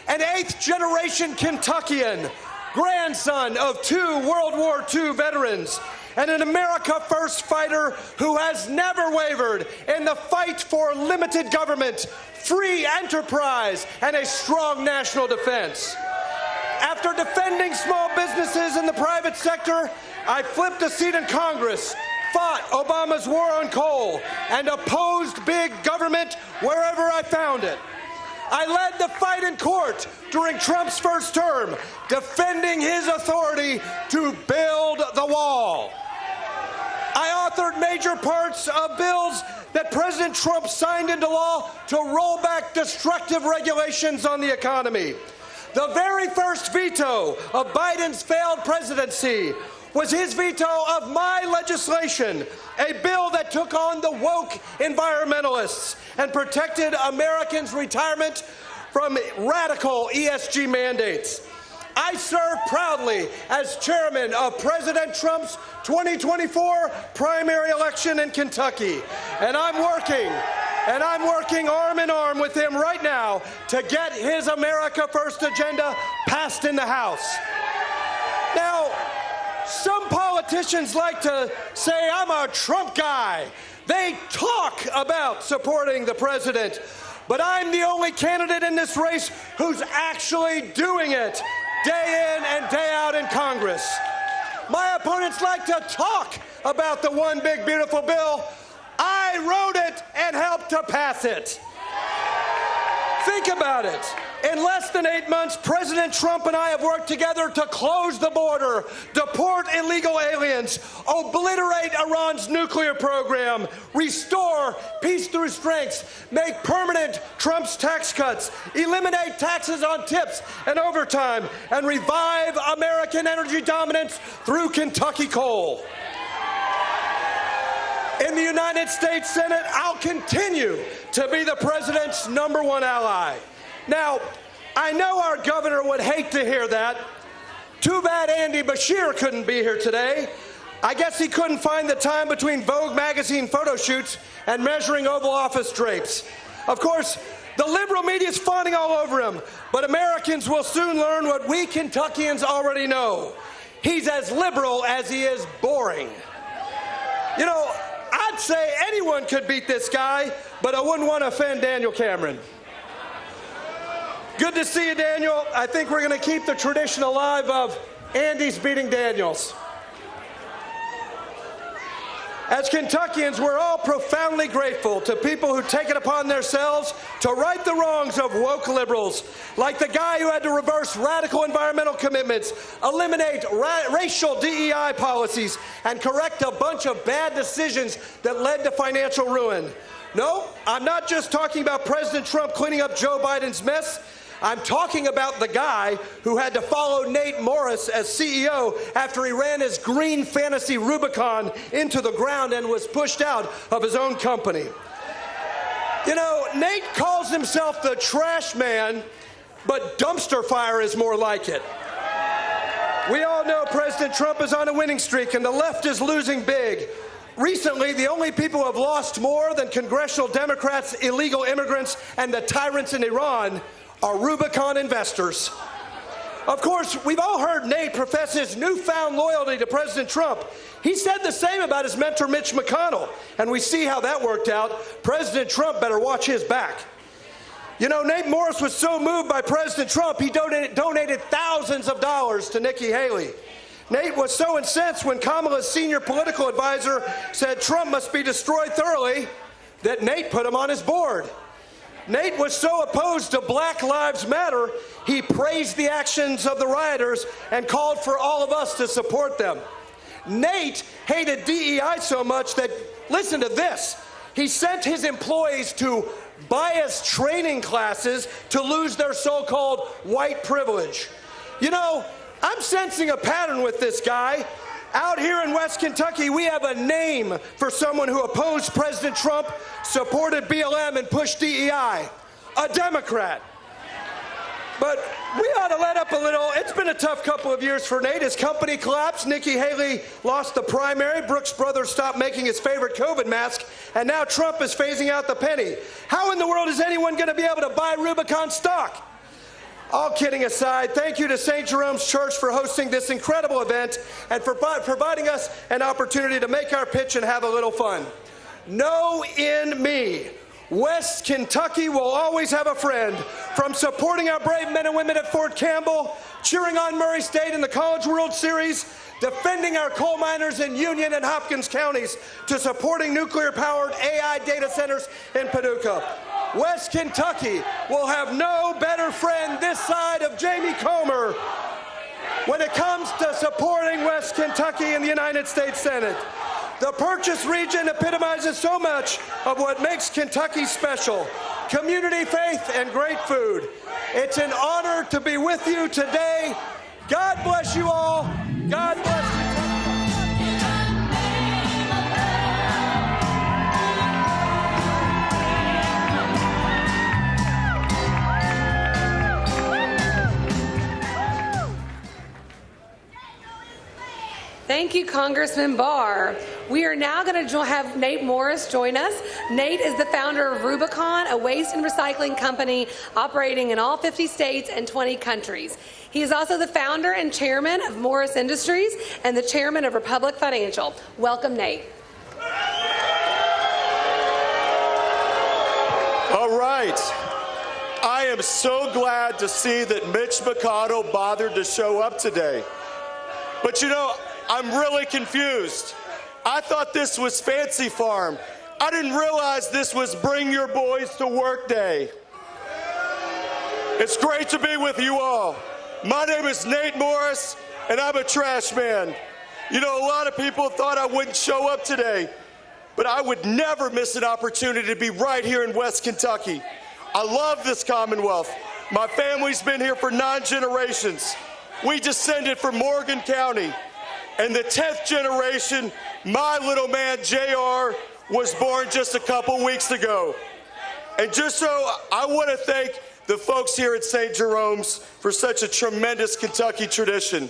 Speaker 11: an 8th-generation Kentuckian, grandson of 2 World War II veterans, and an America First fighter who has never wavered in the fight for limited government, free enterprise, and a strong national defense. After defending small businesses in the private sector, I flipped a seat in Congress, fought Obama's war on coal, and opposed big government wherever I found it. I led the fight in court during Trump's first term, defending his authority to build the wall. I authored major parts of bills that President Trump signed into law to roll back destructive regulations on the economy. The very first veto of Biden's failed presidency was his veto of my legislation, a bill that took on the woke environmentalists and protected Americans' retirement from radical ESG mandates. I serve proudly as chairman of President Trump's 2024 primary election in Kentucky, and I'm working arm in arm with him right now to get his America First agenda passed in the House. Now, some politicians like to say I'm a Trump guy. They talk about supporting the president, but I'm the only candidate in this race who's actually doing it day in and day out in Congress. My opponents like to talk about the one big beautiful bill. I wrote it and helped to pass it. Think about it. In less than 8 months, President Trump and I have worked together to close the border, deport illegal aliens, obliterate Iran's nuclear program, restore peace through strength, make permanent Trump's tax cuts, eliminate taxes on tips and overtime, and revive American energy dominance through Kentucky coal. In the United States Senate, I'll continue to be the president's #1 ally. Now, I know our governor would hate to hear that. Too bad Andy Beshear couldn't be here today. I guess he couldn't find the time between Vogue magazine photo shoots and measuring Oval Office drapes. Of course, the liberal media is fawning all over him, but Americans will soon learn what we Kentuckians already know. He's as liberal as he is boring. You know, I'd say anyone could beat this guy, but I wouldn't want to offend Daniel Cameron. Good to see you, Daniel. I think we're going to keep the tradition alive of Andy's beating Daniels. As Kentuckians, we're all profoundly grateful to people who take it upon themselves to right the wrongs of woke liberals, like the guy who had to reverse radical environmental commitments, eliminate racial DEI policies, and correct a bunch of bad decisions that led to financial ruin. No, I'm not just talking about President Trump cleaning up Joe Biden's mess. I'm talking about the guy who had to follow Nate Morris as CEO after he ran his green fantasy Rubicon into the ground and was pushed out of his own company. You know, Nate calls himself the trash man, but dumpster fire is more like it. We all know President Trump is on a winning streak and the left is losing big. Recently, the only people who have lost more than congressional Democrats, illegal immigrants, and the tyrants in Iran are Rubicon investors. Of course, we've all heard Nate profess his newfound loyalty to President Trump. He said the same about his mentor, Mitch McConnell, and we see how that worked out. President Trump better watch his back. You know, Nate Morris was so moved by President Trump, he donated thousands of dollars to Nikki Haley. Nate was so incensed when Kamala's senior political advisor said Trump must be destroyed thoroughly that Nate put him on his board. Nate was so opposed to Black Lives Matter, he praised the actions of the rioters and called for all of us to support them. Nate hated DEI so much that, listen to this, he sent his employees to bias training classes to lose their so-called white privilege. You know, I'm sensing a pattern with this guy. Out here in West Kentucky, we have a name for someone who opposed President Trump, supported BLM, and pushed DEI. A Democrat. But we ought to let up a little. It's been a tough couple of years for Nate. His company collapsed. Nikki Haley lost the primary. Brooks Brothers stopped making his favorite COVID mask. And now Trump is phasing out the penny. How in the world is anyone going to be able to buy Rubicon stock? All kidding aside, thank you to St. Jerome's Church for hosting this incredible event and for providing us an opportunity to make our pitch and have a little fun. Know in me, West Kentucky will always have a friend, from supporting our brave men and women at Fort Campbell, cheering on Murray State in the College World Series, defending our coal miners in Union and Hopkins counties, to supporting nuclear-powered AI data centers in Paducah. West Kentucky will have no better friend this side of Jamie Comer when it comes to supporting West Kentucky in the United States Senate. The Purchase region epitomizes so much of what makes Kentucky special: community, faith, and great food. It's an honor to be with you today. God bless you all. God bless you.
Speaker 7: Thank you, Congressman Barr. We are now going to have Nate Morris join us. Nate is the founder of Rubicon, a waste and recycling company operating in all 50 states and 20 countries. He is also the founder and chairman of Morris Industries and the chairman of Republic Financial. Welcome, Nate.
Speaker 11: All right. I am so glad to see that Mitch McConnell bothered to show up today. But you know, I'm really confused. I thought this was Fancy Farm. I didn't realize this was Bring Your Boys to Work Day. It's great to be with you all. My name is Nate Morris, and I'm a trash man. You know, a lot of people thought I wouldn't show up today, but I would never miss an opportunity to be right here in West Kentucky. I love this Commonwealth. My family's been here for 9 generations. We descended from Morgan County. And the 10th generation, my little man, JR, was born just a couple weeks ago. And just so, I want to thank the folks here at St. Jerome's for such a tremendous Kentucky tradition.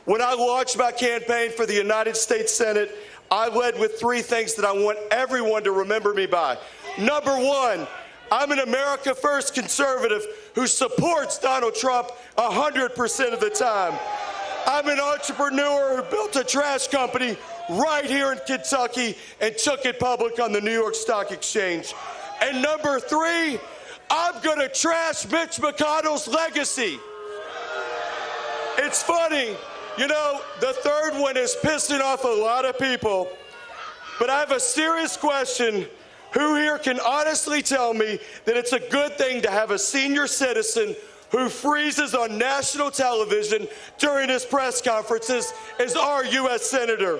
Speaker 11: When I launched my campaign for the United States Senate, I led with 3 things that I want everyone to remember me by. Number 1, I'm an America First conservative who supports Donald Trump 100% of the time. I'm an entrepreneur who built a trash company right here in Kentucky and took it public on the New York Stock Exchange. And number 3, I'm going to trash Mitch McConnell's legacy. It's funny, you know, the third one is pissing off a lot of people, but I have a serious question. Who here can honestly tell me that it's a good thing to have a senior citizen who freezes on national television during his press conferences as our U.S. Senator?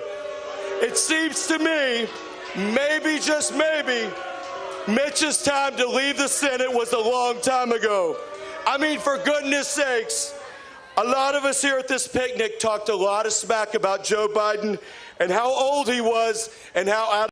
Speaker 11: It seems to me, maybe, just maybe, Mitch's time to leave the Senate was a long time ago. I mean, for goodness sakes, a lot of us here at this picnic talked a lot of smack about Joe Biden and how old he was and how out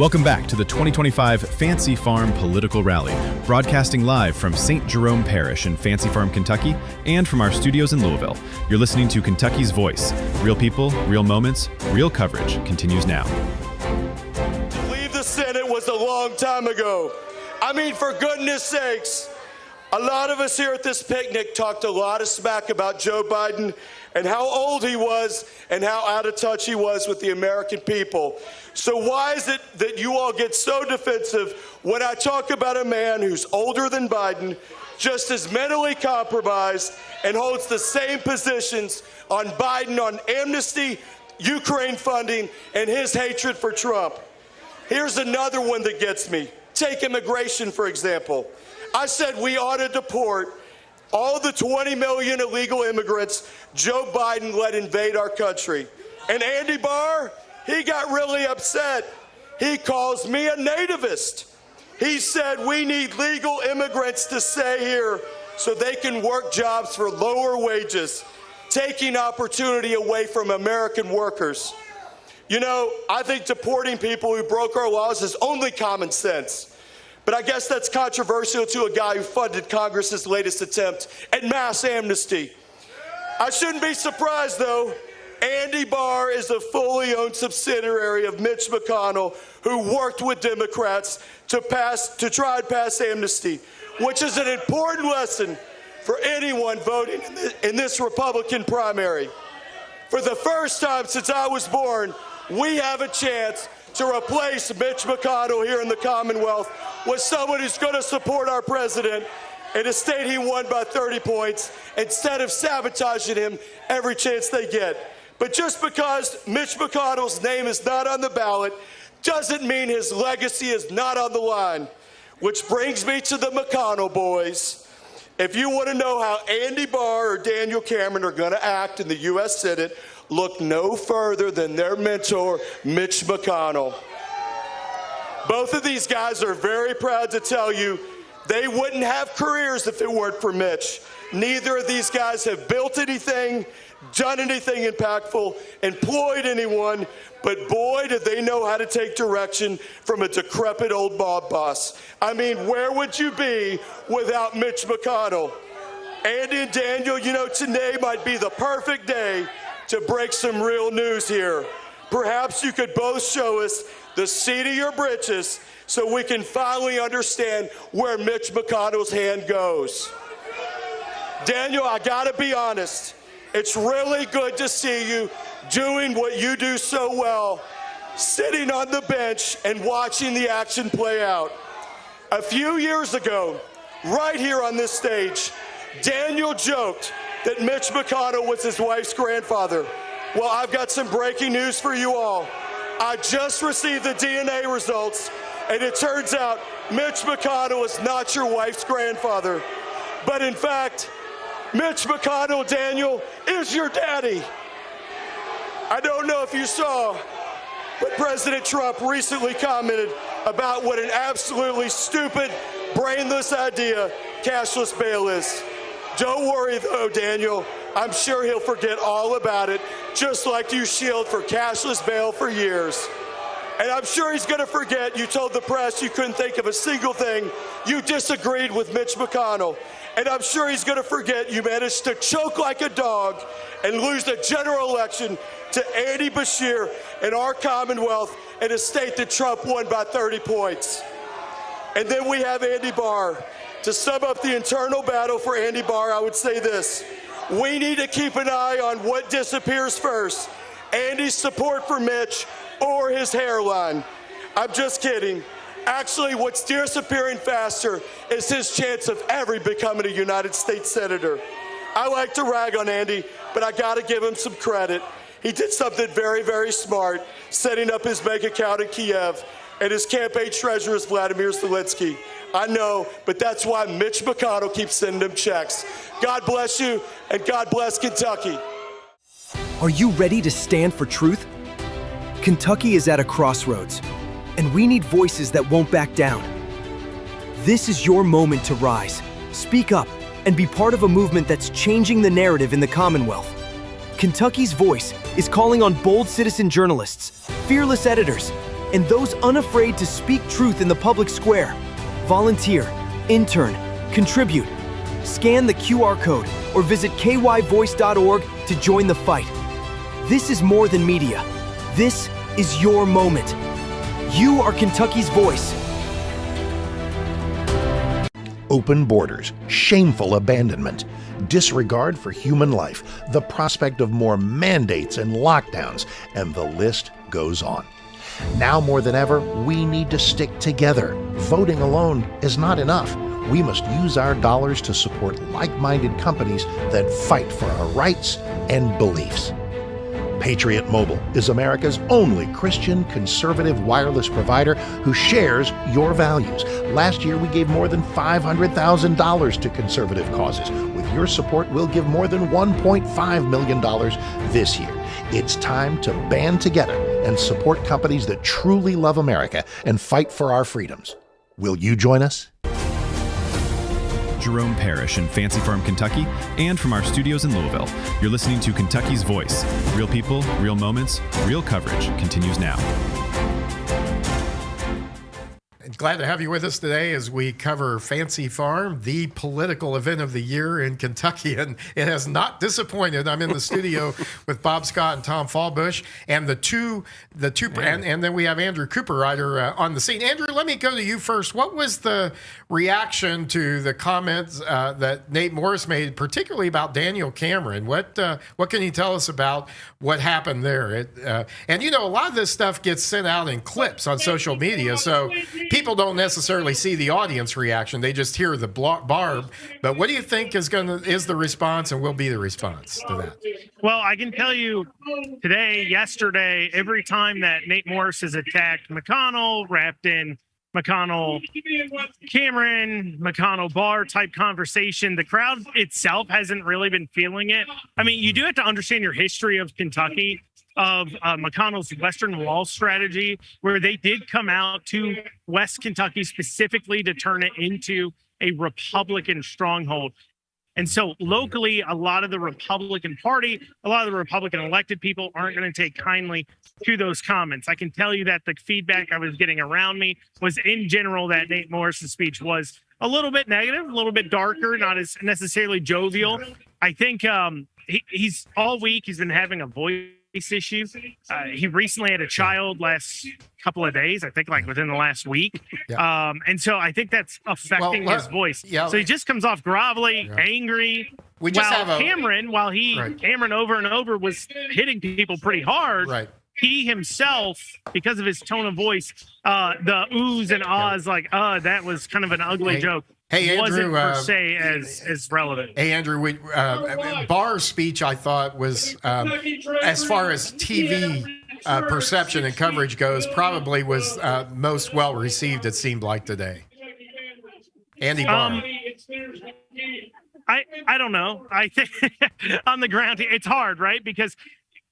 Speaker 1: Welcome back to the 2025 Fancy Farm Political Rally, broadcasting live from St. Jerome Parish in Fancy Farm, Kentucky, and from our studios in Louisville. You're listening to Kentucky's Voice. Real people, real moments, real coverage continues now.
Speaker 11: To leave the Senate was a long time ago. I mean, for goodness sakes, a lot of us here at this picnic talked a lot of smack about Joe Biden and how old he was and how out of touch he was with the American people. So why is it that you all get so defensive when I talk about a man who's older than Biden, just as mentally compromised, and holds the same positions on Biden on amnesty, Ukraine funding, and his hatred for Trump? Here's another one that gets me. Take immigration, for example. I said we ought to deport all the 20 million illegal immigrants Joe Biden let invade our country. And Andy Barr, he got really upset. He calls me a nativist. He said we need legal immigrants to stay here so they can work jobs for lower wages, taking opportunity away from American workers. You know, I think deporting people who broke our laws is only common sense. But I guess that's controversial to a guy who funded Congress's latest attempt at mass amnesty. I shouldn't be surprised, though. Andy Barr is a fully owned subsidiary of Mitch McConnell, who worked with Democrats to try and pass amnesty, which is an important lesson for anyone voting in this Republican primary. For the first time since I was born, we have a chance to replace Mitch McConnell here in the Commonwealth with someone who's going to support our president in a state he won by 30 points instead of sabotaging him every chance they get. But just because Mitch McConnell's name is not on the ballot doesn't mean his legacy is not on the line. Which brings me to the McConnell boys. If you want to know how Andy Barr or Daniel Cameron are going to act in the U.S. Senate, look no further than their mentor, Mitch McConnell. Both of these guys are very proud to tell you they wouldn't have careers if it weren't for Mitch. Neither of these guys have built anything, done anything impactful, employed anyone, but boy, did they know how to take direction from a decrepit old mob boss. I mean, where would you be without Mitch McConnell? Andy and Daniel, you know, today might be the perfect day to break some real news here. Perhaps you could both show us the seat of your britches so we can finally understand where Mitch McConnell's hand goes. Daniel, I gotta be honest. It's really good to see you doing what you do so well, sitting on the bench and watching the action play out. A few years ago, right here on this stage, Daniel joked that Mitch McConnell was his wife's grandfather. Well, I've got some breaking news for you all. I just received the DNA results, and it turns out Mitch McConnell is not your wife's grandfather. But in fact, Mitch McConnell, Daniel, is your daddy. I don't know if you saw, but President Trump recently commented about what an absolutely stupid, brainless idea cashless bail is. Don't worry, though, Daniel. I'm sure he'll forget all about it, just like you shielded for cashless bail for years. And I'm sure he's going to forget you told the press you couldn't think of a single thing you disagreed with Mitch McConnell. And I'm sure he's going to forget you managed to choke like a dog and lose the general election to Andy Beshear in our Commonwealth in a state that Trump won by 30 points. And then we have Andy Barr. To sum up the internal battle for Andy Barr, I would say this. We need to keep an eye on what disappears first, Andy's support for Mitch or his hairline. I'm just kidding. Actually, what's disappearing faster is his chance of ever becoming a United States Senator. I like to rag on Andy, but I got to give him some credit. He did something very, very smart, setting up his bank account in Kiev, and his campaign treasurer is Vladimir Zelensky. I know, but that's why Mitch McConnell keeps sending him checks. God bless you, and God bless Kentucky.
Speaker 2: Are you ready to stand for truth? Kentucky is at a crossroads, and we need voices that won't back down. This is your moment to rise, speak up, and be part of a movement that's changing the narrative in the Commonwealth. Kentucky's Voice is calling on bold citizen journalists, fearless editors, and those unafraid to speak truth in the public square. Volunteer, intern, contribute. Scan the QR code or visit kyvoice.org to join the fight. This is more than media. This is your moment. You are Kentucky's voice.
Speaker 3: Open borders, shameful abandonment, disregard for human life, the prospect of more mandates and lockdowns, and the list goes on. Now more than ever, we need to stick together. Voting alone is not enough. We must use our dollars to support like-minded companies that fight for our rights and beliefs. Patriot Mobile is America's only Christian conservative wireless provider who shares your values. Last year, we gave more than $500,000 to conservative causes. With your support, we'll give more than $1.5 million this year. It's time to band together and support companies that truly love America and fight for our freedoms. Will you join us?
Speaker 12: Jerome Parrish in Fancy Farm, Kentucky, and from our studios in Louisville. You're listening to Kentucky's Voice. Real people, real moments, real coverage continues now.
Speaker 4: Glad to have you with us today as we cover Fancy Farm, the political event of the year in Kentucky, and it has not disappointed. I'm in the studio with Bob Scott and Tom Fallbush, and and then we have Andrew Cooperrider on the scene. Andrew, let me go to you first. What was the reaction to the comments that Nate Morris made, particularly about Daniel Cameron? What can you tell us about what happened there? And a lot of this stuff gets sent out in clips on social media, so people don't necessarily see the audience reaction. They just hear the barb. But what do you think is the response and will be the response to that?
Speaker 9: Well, I can tell you today, yesterday, every time that Nate Morris has attacked McConnell, wrapped in McConnell, Cameron, McConnell Barr type conversation, the crowd itself hasn't really been feeling it. I mean, you do have to understand your history of Kentucky, of McConnell's Western Wall strategy, where they did come out to West Kentucky specifically to turn it into a Republican stronghold. And so locally, a lot of the Republican Party, a lot of the Republican elected people aren't going to take kindly to those comments. I can tell you that the feedback I was getting around me was, in general, that Nate Morris's speech was a little bit negative, a little bit darker, not as necessarily jovial. I think he's all week, he's been having a voice issue. He recently had a child last couple of days, I think like within the last week. Yeah. And so I think that's affecting his voice. Yeah, so he just comes off grovelly, angry. Cameron over and over was hitting people pretty hard. Right. He himself, because of his tone of voice, the oohs and ahs, that was kind of an ugly joke.
Speaker 4: Hey, Andrew,
Speaker 9: wasn't per se as relevant.
Speaker 4: Hey, Andrew, Barr's speech, I thought, was, as far as TV perception and coverage goes, probably was most well received, it seemed like, today. Andy Barr.
Speaker 9: I don't know. I think on the ground, it's hard, right? Because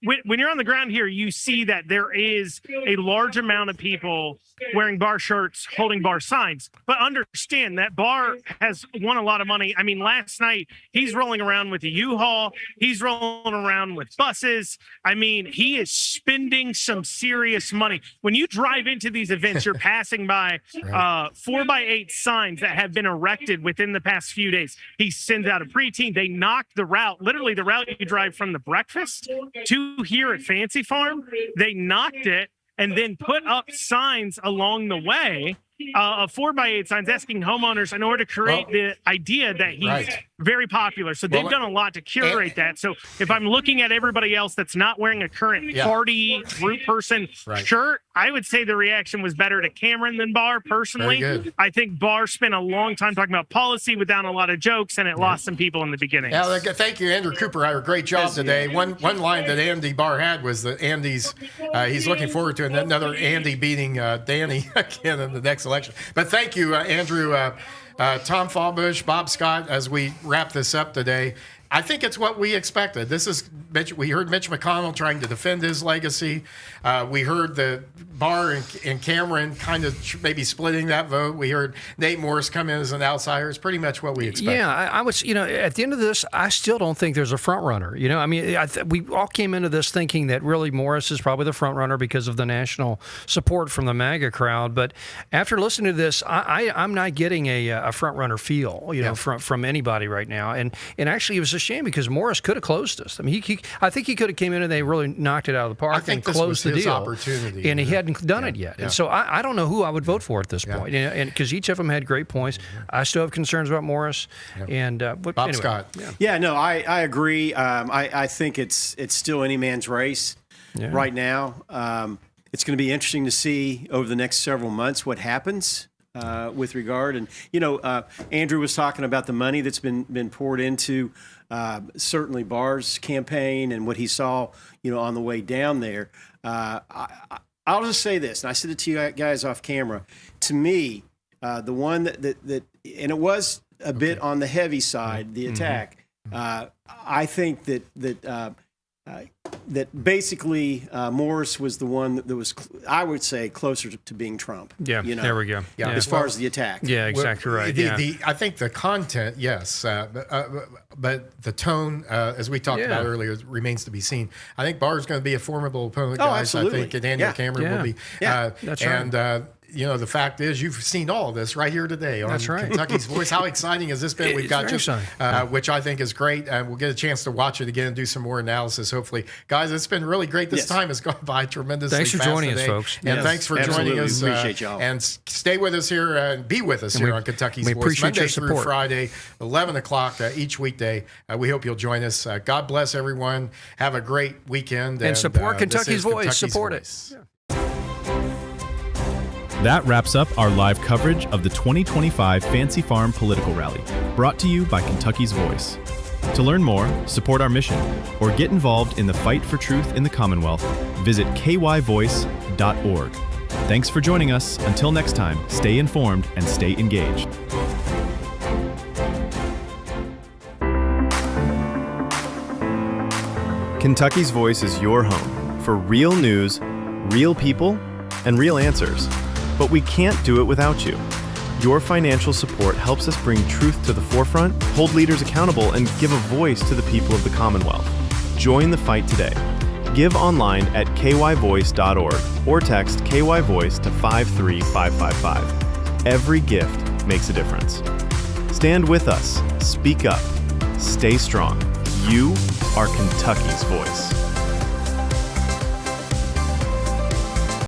Speaker 9: when you're on the ground here, you see that there is a large amount of people wearing Barr shirts, holding Barr signs. But understand that Barr has won a lot of money. I mean, last night, he's rolling around with a U-Haul. He's rolling around with buses. I mean, he is spending some serious money. When you drive into these events, you're passing by 4x8 signs that have been erected within the past few days. He sends out a preteen. They knocked the route, literally the route you drive from the breakfast to here at Fancy Farm. They knocked it and then put up signs along the way of 4x8 signs asking homeowners in order to create the idea that he's very popular. So they've done a lot to curate that. So if I'm looking at everybody else that's not wearing a current party group person shirt, I would say the reaction was better to Cameron than Barr personally. I think Barr spent a long time talking about policy without a lot of jokes, and it lost some people in the beginning.
Speaker 4: Yeah, thank you, Andrew Cooper. Great job today. One line that Andy Barr had was that Andy's he's looking forward to another Andy beating Danny again in the next election. But thank you, Andrew. Tom Fallbush, Bob Scott, as we wrap this up today, I think it's what we expected. We heard Mitch McConnell trying to defend his legacy. We heard the Barr and Cameron kind of maybe splitting that vote. We heard Nate Morris come in as an outsider. It's pretty much what we expected.
Speaker 6: Yeah, I would. At the end of this, I still don't think there's a front runner. I mean, we all came into this thinking that really Morris is probably the front runner because of the national support from the MAGA crowd. But after listening to this, I'm not getting a front runner feel, from anybody right now. And actually, it was a shame because Morris could have closed us. I mean, I think he could have came in and they really knocked it out of the park and closed the deal.
Speaker 4: Opportunity,
Speaker 6: and he hadn't done it yet. And so I don't know who I would vote for at this point. And because each of them had great points, I still have concerns about Morris. And but
Speaker 4: Bob
Speaker 6: anyway,
Speaker 4: Scott.
Speaker 5: No, I agree. I think it's still any man's race right now. It's going to be interesting to see over the next several months what happens. With regard, and Andrew was talking about the money that's been poured into certainly Barr's campaign and what he saw, on the way down there. I'll just say this, and I said it to you guys off camera. To me, the one that and it was a bit on the heavy side, the attack. I think that basically Morris was the one that was, I would say, closer to being Trump.
Speaker 6: Yeah, there we go.
Speaker 5: Yeah. As far as the attack.
Speaker 6: Yeah, exactly right.
Speaker 4: I think the content, yes, but the tone, as we talked about earlier, remains to be seen. I think Barr's going to be a formidable opponent, guys.
Speaker 5: Absolutely.
Speaker 4: I think Daniel Cameron will be.
Speaker 6: That's right.
Speaker 4: And the fact is, you've seen all of this right here today on Kentucky's Voice. How exciting has this been? We've got which I think is great, and we'll get a chance to watch it again and do some more analysis, hopefully. Guys, it's been really great. This time has gone by tremendously fast.
Speaker 6: Thanks for joining us, folks.
Speaker 4: And thanks for joining us.
Speaker 5: Appreciate y'all.
Speaker 4: And stay with us here and be with us here on Kentucky's Voice.
Speaker 6: We appreciate
Speaker 4: Monday
Speaker 6: your support.
Speaker 4: through Friday, 11 o'clock each weekday. We hope you'll join us. God bless everyone. Have a great weekend.
Speaker 6: And support Kentucky's Voice. Support it.
Speaker 12: That wraps up our live coverage of the 2025 Fancy Farm Political Rally, brought to you by Kentucky's Voice. To learn more, support our mission, or get involved in the fight for truth in the Commonwealth, visit kyvoice.org. Thanks for joining us. Until next time, stay informed and stay engaged.
Speaker 1: Kentucky's Voice is your home for real news, real people, and real answers. But we can't do it without you. Your financial support helps us bring truth to the forefront, hold leaders accountable, and give a voice to the people of the Commonwealth. Join the fight today. Give online at kyvoice.org or text KYVoice to 53555. Every gift makes a difference. Stand with us. Speak up. Stay strong. You are Kentucky's Voice.